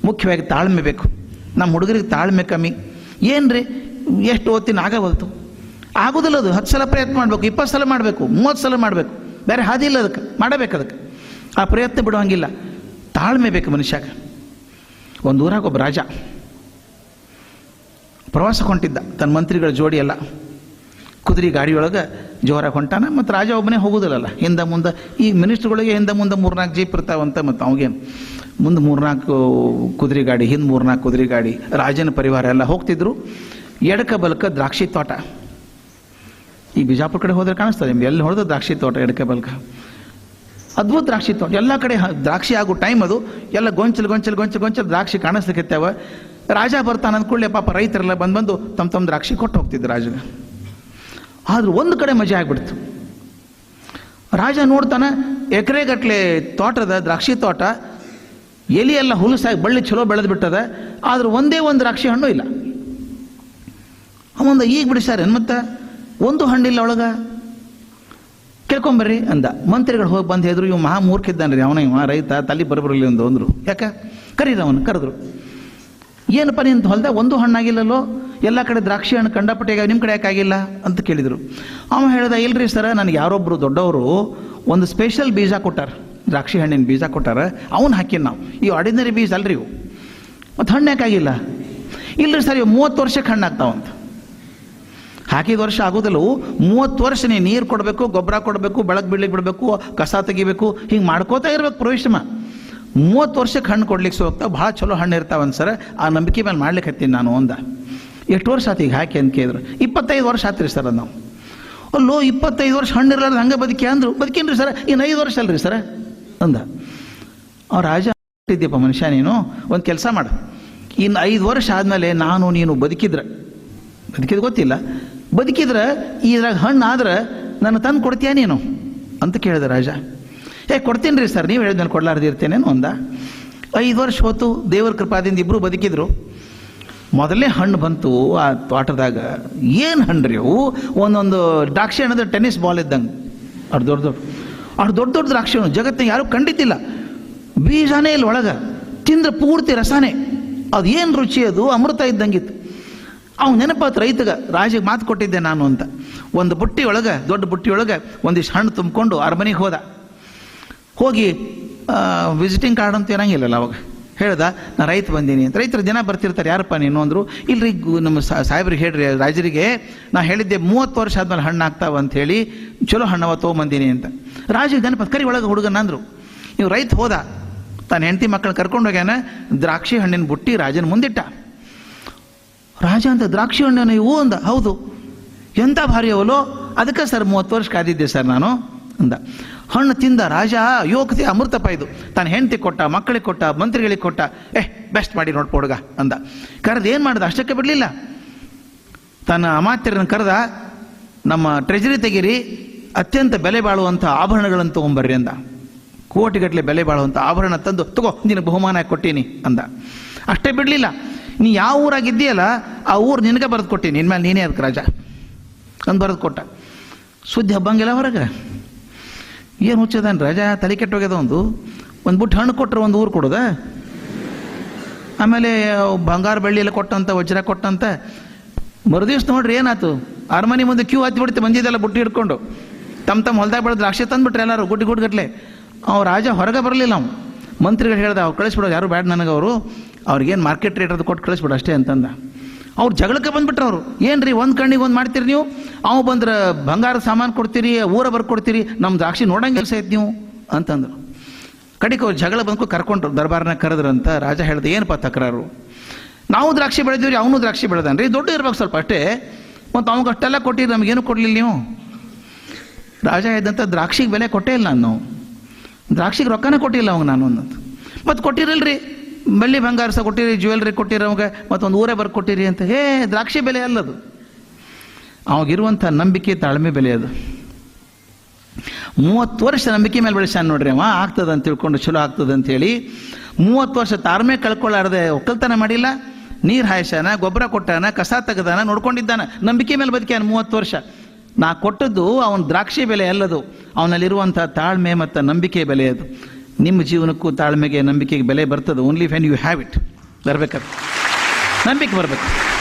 ಮುಖ್ಯವಾಗಿ ತಾಳ್ಮೆ ಬೇಕು. ನಮ್ಮ ಹುಡುಗರಿಗೆ ತಾಳ್ಮೆ ಕಮ್ಮಿ. ಏನು ರೀ ಎಷ್ಟು ಓದ್ತೀನಿ ಆಗವಲ್ತು, ಆಗೋದಿಲ್ಲ. ಅದು 10 ಸಲ ಪ್ರಯತ್ನ ಮಾಡಬೇಕು, 20 ಸಲ ಮಾಡಬೇಕು, 30 ಸಲ ಮಾಡಬೇಕು, ಬೇರೆ ಹಾದಿ ಇಲ್ಲ, ಅದಕ್ಕೆ ಮಾಡಬೇಕು. ಅದಕ್ಕೆ ಆ ಪ್ರಯತ್ನ ಬಿಡುವಂಗಿಲ್ಲ. ತಾಳ್ಮೆ ಬೇಕು ಮನುಷ್ಯಾಗ. ಒಂದು ಊರಾಗ ಒಬ್ಬ ರಾಜ ಪ್ರವಾಸಕ್ಕೆ ಹೊಂಟಿದ್ದ, ತನ್ನ ಮಂತ್ರಿಗಳ ಜೋಡಿ ಎಲ್ಲ ಕುದುರೆ ಗಾಡಿಯೊಳಗೆ ಜೋರಾಗಿ ಹೊಂಟಾನ. ಮತ್ತು ರಾಜ ಒಬ್ಬನೇ ಹೋಗೋದಿಲ್ಲಲ್ಲ, ಹಿಂದೆ ಮುಂದೆ. ಈ ಮಿನಿಸ್ಟ್ರುಗಳಿಗೆ ಹಿಂದೆ ಮುಂದೆ 3-4 ಜೀಪ್ ಇರ್ತಾವಂತ, ಮತ್ತು ಅವಾಗೇನು ಮುಂದೆ 3-4 ಕುದುರೆ ಗಾಡಿ, ಹಿಂದೆ 3-4 ಕುದುರೆ ಗಾಡಿ, ರಾಜನ ಪರಿವಾರ ಎಲ್ಲ ಹೋಗ್ತಿದ್ರು. ಎಡಕ ಬಲಕ ದ್ರಾಕ್ಷಿ ತೋಟ. ಈ ಬಿಜಾಪುರ ಕಡೆ ಹೋದ್ರೆ ಕಾಣಿಸ್ತದೆ ನಿಮ್ಗೆ, ಎಲ್ಲಿ ಹೊಡೆದ ದ್ರಾಕ್ಷಿ ತೋಟ, ಎಡಕ ಬಲಕ ಅದ್ಭುತ ದ್ರಾಕ್ಷಿ ತೋಟ. ಎಲ್ಲ ಕಡೆ ದ್ರಾಕ್ಷಿ ಆಗೋ ಟೈಮ್ ಅದು. ಎಲ್ಲ ಗೊಂಚಲು ದ್ರಾಕ್ಷಿ ಕಾಣಿಸ್ಲಿಕ್ಕೆತ್ತಾವ. ರಾಜ ಬರ್ತಾನೆ ಅಂದ್ಕೊಳ್ಳಿ, ಪಾಪ ರೈತರೆಲ್ಲ ಬಂದು ತಮ್ಮ ದ್ರಾಕ್ಷಿ ಕೊಟ್ಟು ಹೋಗ್ತಿದ್ರು ರಾಜಗೆ. ಆದ್ರೂ ಒಂದು ಕಡೆ ಮಜಾ ಆಗ್ಬಿಡ್ತು. ರಾಜ ನೋಡ್ತಾನೆ, ಎಕರೆಗಟ್ಟಲೆ ತೋಟದ ದ್ರಾಕ್ಷಿ ತೋಟ, ಎಲಿ ಎಲ್ಲ ಹುಲಸಾಗಿ ಬಳ್ಳಿ ಚಲೋ ಬೆಳೆದು ಬಿಟ್ಟದ. ಆದ್ರೂ ಒಂದೇ ಒಂದು ದ್ರಾಕ್ಷಿ ಹಣ್ಣು ಇಲ್ಲ. ಅವಂದ ಈಗ ಬಿಡಿಸ್ಯಾರೇನು, ಮತ್ತೆ ಒಂದು ಹಣ್ಣಿಲ್ಲ ಒಳಗೆ, ಕೇಳ್ಕೊಂಬರ್ರಿ ಅಂದ. ಮಂತ್ರಿಗಳು ಹೋಗಿ ಬಂದು ಹೇಳಿದ್ರು, ಇವ್ ಮಹಾ ಮೂರ್ಖಿದ್ದಾನ್ರಿ ಇವ ರೈತ, ತಲೆ ಬರಬರಲಿ ಅಂದ್ರು. ಯಾಕೆ ಕರೀರ ಅವನು. ಕರೆದ್ರು, ಏನಪ್ಪ ನಿಂತ ಹೊಲ್ದ ಒಂದು ಹಣ್ಣಾಗಿಲ್ಲಲ್ಲೋ, ಎಲ್ಲ ಕಡೆ ದ್ರಾಕ್ಷಿ ಹಣ್ಣು ಕಂಡಪಟ್ಟೆ, ನಿಮ್ಮ ಕಡೆ ಯಾಕಾಗಿಲ್ಲ ಅಂತ ಕೇಳಿದರು. ಅವ ಹೇಳ್ದ, ಇಲ್ರಿ ಸರ, ನನಗೆ ಯಾರೊಬ್ಬರು ದೊಡ್ಡವರು ಒಂದು ಸ್ಪೆಷಲ್ ಬೀಜ ಕೊಟ್ಟಾರ, ದ್ರಾಕ್ಷಿ ಹಣ್ಣಿನ ಬೀಜ ಕೊಟ್ಟಾರ, ಅವನು ಹಾಕಿನ ನಾವು. ಈ ಆರ್ಡಿನರಿ ಬೀಜ ಅಲ್ರಿ ಇವು, ಮತ್ತು ಹಣ್ಣು ಯಾಕಾಗಿಲ್ಲ? ಇಲ್ರಿ ಸರ್, ಇವು 30 ವರ್ಷಕ್ಕೆ ಹಣ್ಣಾಗ್ತಾವಂತ. ಹಾಕಿದ ವರ್ಷ ಆಗೋದಿಲ್ಲವು, 30 ವರ್ಷ ನೀರು ಕೊಡಬೇಕು, ಗೊಬ್ಬರ ಕೊಡಬೇಕು, ಬೆಳಕು ಬೀಳಲಿಕ್ಕೆ ಬಿಡಬೇಕು, ಕಸ ತೆಗಿಬೇಕು, ಹಿಂಗೆ ಮಾಡ್ಕೋತಾ ಇರ್ಬೇಕು ಪರಿಶ್ರಮ. 30 ವರ್ಷಕ್ಕೆ ಹಣ್ಣು ಕೊಡ್ಲಿಕ್ಕೆ ಹೋಗ್ತಾವೆ, ಭಾಳ ಚಲೋ ಹಣ್ಣು ಇರ್ತಾವಂತ ಸರ್, ಆ ನಂಬಿಕೆ ಮೇಲೆ ಮಾಡ್ಲಿಕ್ಕೆ ಹತ್ತೀನಿ ನಾನು ಅಂದ. ಎಷ್ಟು ವರ್ಷ ಆತು ಈಗ ಹಾಕಿ ಅಂತ ಕೇಳಿದ್ರು. 25 ವರ್ಷ ಆತ್ರಿ ಸರ್ ನಾವು. ಅಲ್ಲೋ 25 ವರ್ಷ ಹಣ್ಣು ಇರಲಾರ್ದು ಹಂಗೆ ಬದುಕಿ ಅಂದರು. ಬದುಕೇನ್ರಿ ಸರ, ಇನ್ನು 5 ವರ್ಷ ಅಲ್ರಿ ಸರ ಅಂದ. ಅವ್ರ ರಾಜ ಇದ್ದೀಯಪ್ಪ ಮನುಷ್ಯ, ನೀನು ಒಂದು ಕೆಲಸ ಮಾಡು, ಇನ್ನು 5 ವರ್ಷ ಆದಮೇಲೆ ನಾನು ನೀನು ಬದುಕಿದ್ರೆ ಗೊತ್ತಿಲ್ಲ, ಬದುಕಿದ್ರೆ ಇದ್ರಾಗ ಹಣ್ಣು ಆದ್ರೆ ನಾನು ತಂದು ಕೊಡ್ತೀಯ ನೀನು ಅಂತ ಕೇಳಿದೆ ರಾಜ. ಕೊಡ್ತೀನಿ ರೀ ಸರ್, ನೀವು ಹೇಳಿದ ನಾನು ಕೊಡಲಾರ್ದು ಇರ್ತೇನೇನು ಅಂದ. 5 ವರ್ಷ ಹೋತು, ದೇವರ ಕೃಪಾದಿಂದ ಇಬ್ಬರು ಬದುಕಿದ್ರು. ಮೊದಲೇ ಹಣ್ಣು ಬಂತು ಆ ತೋಟದಾಗ. ಏನು ಹಣ್ಣು ರೀ ಅವು, ಒಂದೊಂದು ದ್ರಾಕ್ಷಿ ಹಣ್ಣಂದ್ರೆ ಟೆನ್ನಿಸ್ ಬಾಲ್ ಇದ್ದಂಗೆ, ಅಷ್ಟು ದೊಡ್ಡ ದ್ರಾಕ್ಷಿ ಹಣ್ಣು ಜಗತ್ತಿನ ಯಾರು ಕಂಡಿದ್ದಿಲ್ಲ. ಬೀಜನೇ ಇಲ್ಲ ಒಳಗೆ, ತಿಂದ್ರೆ ಪೂರ್ತಿ ರಸನೇ. ಅದು ಏನು ರುಚಿ, ಅದು ಅಮೃತ ಇದ್ದಂಗಿತ್ತು. ಅವ್ನು ನೆನಪಾತು ರೈತಗೆ, ರಾಜಿಗೆ ಮಾತು ಕೊಟ್ಟಿದ್ದೆ ನಾನು ಅಂತ. ಒಂದು ಬುಟ್ಟಿ ಒಳಗೆ, ದೊಡ್ಡ ಬುಟ್ಟಿ ಒಳಗೆ ಒಂದಿಷ್ಟು ಹಣ್ಣು ತುಂಬಿಕೊಂಡು ಅರಮನೆಗೆ ಹೋಗಿ ವಿಸಿಟಿಂಗ್ ಕಾರ್ಡ್ ಅಂತ ಇರಂಗಿಲ್ಲಲ್ಲ ಅವಾಗ, ಹೇಳ್ದ ನಾ ರೈತ ಬಂದೀನಿ ಅಂತ. ರೈತರು ದಿನ ಬರ್ತಿರ್ತಾರೆ, ಯಾರಪ್ಪ ನೀನು ಅಂದರು. ಇಲ್ರಿ ನಮ್ಮ ಸಾಹೇಬ್ರಿಗೆ ಹೇಳ್ರಿ, ರಾಜರಿಗೆ ನಾ ಹೇಳಿದ್ದೆ 30 ವರ್ಷ ಆದ್ಮೇಲೆ ಹಣ್ಣು ಆಗ್ತಾವ ಅಂತ ಹೇಳಿ, ಚಲೋ ಹಣ್ಣವ ತೊಗೊಂಬಂದೀನಿ ಅಂತ. ರಾಜಿಗೆ ನೆನಪತ್ತು, ಕರಿ ಒಳಗೆ ಹುಡುಗನ ಅಂದರು. ನೀವು ರೈತ ಹೋದ, ತಾನು ಹೆಂಡತಿ ಮಕ್ಕಳನ್ನ ಕರ್ಕೊಂಡು ಹೋಗ್ಯಾನ, ದ್ರಾಕ್ಷಿ ಹಣ್ಣಿನ ಬುಟ್ಟಿ ರಾಜನ ಮುಂದಿಟ್ಟ. ರಾಜ ಅಂತ, ದ್ರಾಕ್ಷಿ ಹಣ್ಣು ಇವು ಅಂದ. ಹೌದು, ಎಂಥ ಭಾರಿ ಅವಲೋ, ಅದಕ್ಕೆ ಸರ್ 30 ವರ್ಷ ಕಾದಿದ್ದೆ ಸರ್ ನಾನು ಅಂದ. ಹಣ್ಣು ತಿಂದ ರಾಜ, ಯೋಗತೆ ಅಮೃತಪ್ಪ ಇದು. ತಾನು ಹೆಂಡತಿ ಕೊಟ್ಟ, ಮಕ್ಕಳಿಗೆ ಕೊಟ್ಟ, ಮಂತ್ರಿಗಳಿಗೆ ಕೊಟ್ಟ. ಬೆಸ್ಟ್ ಮಾಡಿ ನೋಡ್ಪ ಹುಡುಗ ಅಂದ. ಕರೆದು ಏನು ಮಾಡ್ದ, ಅಷ್ಟಕ್ಕೆ ಬಿಡಲಿಲ್ಲ. ತನ್ನ ಅಮಾತ್ಯರನ್ನು ಕರೆದ, ನಮ್ಮ ಟ್ರೆಜರಿ ತೆಗೀರಿ, ಅತ್ಯಂತ ಬೆಲೆ ಬಾಳುವಂಥ ಆಭರಣಗಳನ್ನು ತೊಗೊಂಬರ್ರಿ ಅಂದ. ಕೋಟಿಗಟ್ಟಲೆ ಬೆಲೆ ಬಾಳುವಂಥ ಆಭರಣ ತಂದು ತಗೋ, ನಿನಗೆ ಬಹುಮಾನ ಕೊಟ್ಟೀನಿ ಅಂದ. ಅಷ್ಟೇ ಬಿಡಲಿಲ್ಲ, ನೀ ಯಾವ ಊರಾಗಿದ್ದೀಯಲ್ಲ ಆ ಊರು ನಿನಗೆ ಬರೆದು ಕೊಟ್ಟೀನಿ, ಇನ್ಮೇಲೆ ನೀನೇ ಅದಕ್ಕೆ ರಾಜ ಅಂದು ಬರೆದು ಕೊಟ್ಟ. ಸುದ್ದಿ ಹಬ್ಬಂಗಿಲ್ಲ ಹೊರಗೆ. ಏನು ಹುಚ್ಚದಾನ ರಾಜ, ತಲೆ ಕೆಟ್ಟೋಗ್ಯದ. ಒಂದು ಬುಟ್ಟು ಹಣ್ಣು ಕೊಟ್ಟರೆ ಒಂದು ಊರು ಕೊಡೋದ, ಆಮೇಲೆ ಬಂಗಾರ ಬೆಳ್ಳಿ ಎಲ್ಲ ಕೊಟ್ಟಂತ, ವಜ್ರ ಕೊಟ್ಟಂತ. ಮರುದಿವ್ಸ ನೋಡ್ರಿ ಏನಾಯ್ತು, ಅರಮನೆ ಮುಂದೆ ಕ್ಯೂ ಹತ್ತಿ ಬಿಡ್ತೆ, ಬಂದಿದ್ದೆಲ್ಲ ಬುಟ್ಟಿ ಹಿಡ್ಕೊಂಡು ತಮ್ಮ ಹೊಲ್ದಾಗ ಬೆಳೆದು ದ್ರಾಕ್ಷಿ ತಂದುಬಿಟ್ರೆ ಎಲ್ಲರೂ ಗುಡ್ಗಟ್ಲೆ. ಅವ್ ರಾಜ ಹೊರಗೆ ಬರಲಿಲ್ಲ. ಅವ್ನು ಮಂತ್ರಿಗಳು ಹೇಳ್ದ, ಅವ್ರು ಕಳಿಸ್ಬಿಡೋದು, ಯಾರು ಬೇಡ ನನಗೆ, ಅವರು ಅವ್ರಿಗೇನು ಮಾರ್ಕೆಟ್ ರೇಟ್ ಅದು ಕೊಟ್ಟು ಕಳಿಸ್ಬಿಡು ಅಷ್ಟೇ ಅಂತಂದ. ಅವ್ರು ಜಗಳಕ್ಕೆ ಬಂದುಬಿಟ್ರು. ಅವರು ಏನ್ರಿ ಒಂದು ಕಣ್ಣಿಗೆ ಒಂದು ಮಾಡ್ತೀರಿ ನೀವು, ಅವು ಬಂದ್ರೆ ಬಂಗಾರ ಸಾಮಾನು ಕೊಡ್ತೀರಿ, ಊರ ಬರ್ಕೊಡ್ತೀರಿ, ನಮ್ಮ ದ್ರಾಕ್ಷಿ ನೋಡಂಗೆ ಕೆಲಸ ಐತೆ ನೀವು ಅಂತಂದ್ರು. ಕಡೆಗೆ ಅವ್ರು ಜಗಳ ಬಂದ್ಕೊ ಕರ್ಕೊಂಡ್ರು, ದರ್ಬಾರನ್ನ ಕರೆದ್ರಂತ. ರಾಜ ಹೇಳ್ದೆ, ಏನಪ್ಪ ತಕರಾರು, ನಾವು ದ್ರಾಕ್ಷಿ ಬೆಳೆದಿವ್ರಿ, ಅವನು ದ್ರಾಕ್ಷಿ ಬೆಳೆದಾನ್ರಿ, ದೊಡ್ಡ ಇರ್ಬೇಕು ಸ್ವಲ್ಪ ಅಷ್ಟೇ, ಮತ್ತು ಅವ್ನಿಗೆ ಅಷ್ಟೆಲ್ಲ ಕೊಟ್ಟಿರಿ, ನಮಗೇನು ಕೊಡಲಿಲ್ಲ ನೀವು. ರಾಜ ಇದ್ದಂಥ ದ್ರಾಕ್ಷಿಗೆ ಬೆಲೆ ಕೊಟ್ಟೇ ಇಲ್ಲ ನಾನು, ದ್ರಾಕ್ಷಿಗೆ ರೊಕ್ಕನೇ ಕೊಟ್ಟಿಲ್ಲ ಅವಾಗ ನಾನು ಅನ್ನೋದು. ಮತ್ತು ಕೊಟ್ಟಿರಲ್ರಿ, ಬೆಳ್ಳಿ ಬಂಗಾರ ಸಹ ಕೊಟ್ಟಿರಿ, ಜ್ಯುವೆಲ್ರಿ ಕೊಟ್ಟಿರಿ ಅವಾಗ, ಮತ್ತೊಂದು ಊರೇ ಬರ್ಕೊಟ್ಟಿರಿ ಅಂತ. ದ್ರಾಕ್ಷಿ ಬೆಲೆ ಅಲ್ಲದು, ಅವಾಗಿರುವಂಥ ನಂಬಿಕೆ, ತಾಳ್ಮೆ ಬೆಲೆ ಅದು. 30 ವರ್ಷ ನಂಬಿಕೆ ಮೇಲೆ ಬೆಳೆಸಾನ ನೋಡ್ರಿ ಅವ, ಆಗ್ತದೆ ಅಂತ ತಿಳ್ಕೊಂಡು, ಚಲೋ ಆಗ್ತದೆ ಅಂಥೇಳಿ 30 ವರ್ಷ ತಾಳ್ಮೆ ಕಳ್ಕೊಳ್ಳಾರ್ದೆ ಒಕ್ಕಲ್ತನ ಮಾಡಿಲ್ಲ, ನೀರು ಹಾಯ್ಸಾನ, ಗೊಬ್ಬರ ಕೊಟ್ಟಾನ, ಕಸ ತೆಗೆದಾನ, ನೋಡ್ಕೊಂಡಿದ್ದಾನ, ನಂಬಿಕೆ ಮೇಲೆ ಬದುಕ್ಯಾನ 30 ವರ್ಷ. ನಾ ಕೊಟ್ಟದ್ದು ಅವನ ದ್ರಾಕ್ಷಿ ಬೆಲೆ ಅಲ್ಲದು, ಅವನಲ್ಲಿರುವಂಥ ತಾಳ್ಮೆ ಮತ್ತು ನಂಬಿಕೆ ಬೆಲೆ ಅದು. ನಿಮ್ಮ ಜೀವನಕ್ಕೂ ತಾಳ್ಮೆಗೆ, ನಂಬಿಕೆಗೆ ಬೆಲೆ ಬರ್ತದೆ only when you have it. ಬರ್ಬೇಕು, ನಂಬಿಕೆ ಬರಬೇಕು.